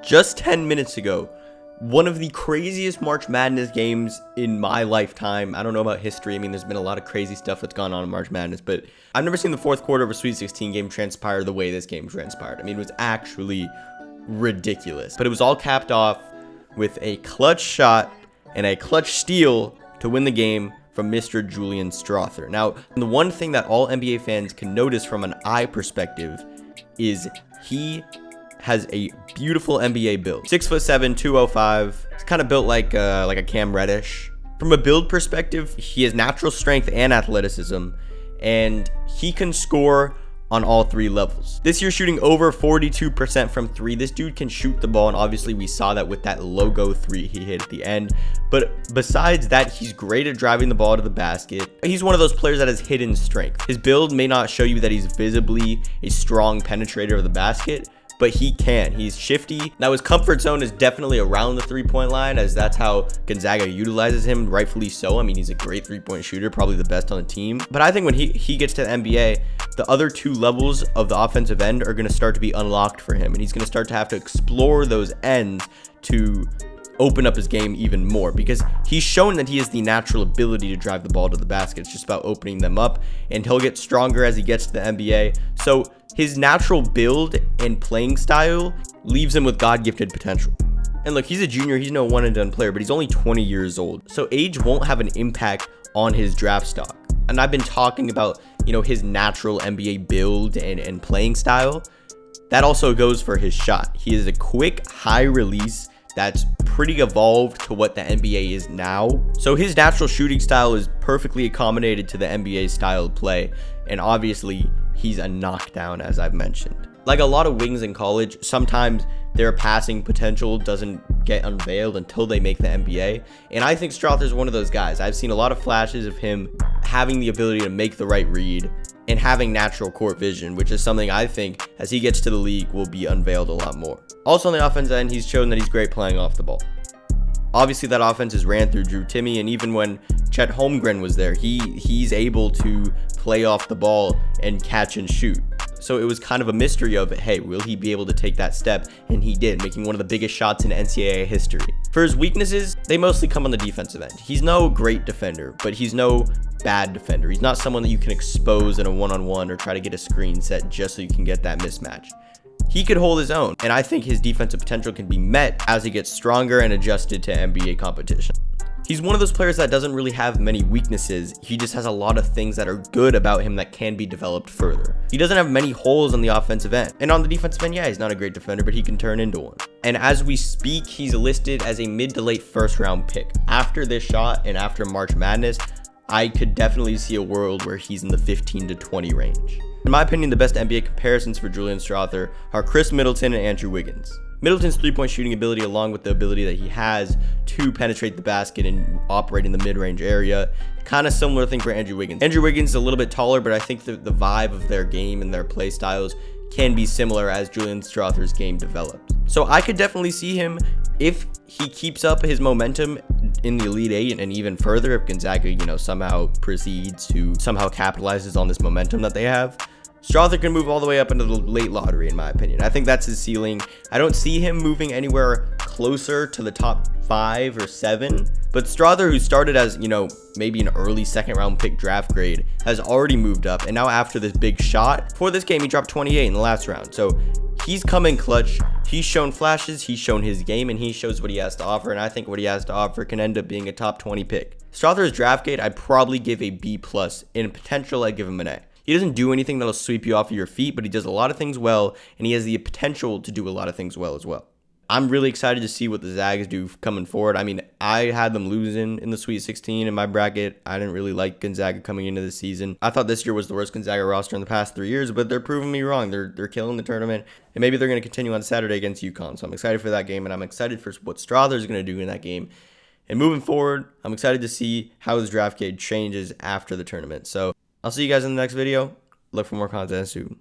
Just 10 minutes ago, one of the craziest March Madness games in my lifetime. I don't know about history. I mean, there's been a lot of crazy stuff that's gone on in March Madness, but I've never seen the fourth quarter of a Sweet 16 game transpire the way this game transpired. I mean, it was actually ridiculous. But it was all capped off with a clutch shot and a clutch steal to win the game from Mr. Julian Strawther. Now, the one thing that all NBA fans can notice from an eye perspective is he has a beautiful NBA build. 6'7", 205. It's kind of built like a Cam Reddish. From a build perspective, he has natural strength and athleticism, and he can score on all three levels. This year, shooting over 42% from three. This dude can shoot the ball, and obviously we saw that with that logo three he hit at the end. But besides that, he's great at driving the ball to the basket. He's one of those players that has hidden strength. His build may not show you that he's visibly a strong penetrator of the basket, but he can. He's shifty. Now, his comfort zone is definitely around the three-point line, as that's how Gonzaga utilizes him, rightfully so. I mean, he's a great three-point shooter, probably the best on the team. But I think when he gets to the NBA, the other two levels of the offensive end are going to start to be unlocked for him, and he's going to start to have to explore those ends to open up his game even more, because he's shown that he has the natural ability to drive the ball to the basket. It's just about opening them up, and he'll get stronger as he gets to the NBA. So his natural build and playing style leaves him with God-gifted potential. And look, he's a junior, he's no one-and-done player, but he's only 20 years old, so age won't have an impact on his draft stock. And I've been talking about, his natural NBA build and playing style. That also goes for his shot. He is a quick, high release that's pretty evolved to what the NBA is now. So his natural shooting style is perfectly accommodated to the NBA style of play. And obviously, he's a knockdown, as I've mentioned. Like a lot of wings in college, sometimes their passing potential doesn't get unveiled until they make the NBA. And I think Strawther is one of those guys. I've seen a lot of flashes of him having the ability to make the right read and having natural court vision, which is something I think as he gets to the league will be unveiled a lot more. Also on the offensive end, he's shown that he's great playing off the ball. Obviously, that offense is ran through Drew Timme, and even when Chet Holmgren was there, he's able to play off the ball and catch and shoot. So it was kind of a mystery of, hey, will he be able to take that step? And he did, making one of the biggest shots in NCAA history. For his weaknesses, they mostly come on the defensive end. He's no great defender, but he's no bad defender. He's not someone that you can expose in a one-on-one or try to get a screen set just so you can get that mismatch. He could hold his own, and I think his defensive potential can be met as he gets stronger and adjusted to NBA competition. He's one of those players that doesn't really have many weaknesses. He just has a lot of things that are good about him that can be developed further. He doesn't have many holes on the offensive end. And on the defensive end, yeah, he's not a great defender, but he can turn into one. And as we speak, he's listed as a mid to late first round pick. After this shot and after March Madness, I could definitely see a world where he's in the 15 to 20 range. In my opinion, the best NBA comparisons for Julian Strawther are Chris Middleton and Andrew Wiggins. Middleton's three-point shooting ability, along with the ability that he has to penetrate the basket and operate in the mid-range area, kind of similar thing for Andrew Wiggins. Andrew Wiggins is a little bit taller, but I think the vibe of their game and their play styles can be similar as Julian Strawther's game developed. So I could definitely see him, if he keeps up his momentum in the Elite Eight and even further, if Gonzaga, somehow proceeds to capitalizes on this momentum that they have, Strawther can move all the way up into the late lottery, in my opinion. I think that's his ceiling. I don't see him moving anywhere closer to the top 5 or 7. But Strawther, who started as, maybe an early second round pick draft grade, has already moved up. And now after this big shot, for this game, he dropped 28 in the last round. So he's come in clutch. He's shown flashes. He's shown his game, and he shows what he has to offer. And I think what he has to offer can end up being a top 20 pick. Strawther's draft grade, I'd probably give a B+. In potential, I'd give him an A. He doesn't do anything that'll sweep you off of your feet, but he does a lot of things well, and he has the potential to do a lot of things well as well. I'm really excited to see what the Zags do coming forward. I mean, I had them losing in the Sweet 16 in my bracket. I didn't really like Gonzaga coming into the season. I thought this year was the worst Gonzaga roster in the past 3 years, but they're proving me wrong. They're killing the tournament, and maybe they're going to continue on Saturday against UConn. So I'm excited for that game, and I'm excited for what Strawther is going to do in that game. And moving forward, I'm excited to see how his draft grade changes after the tournament. So I'll see you guys in the next video. Look for more content soon.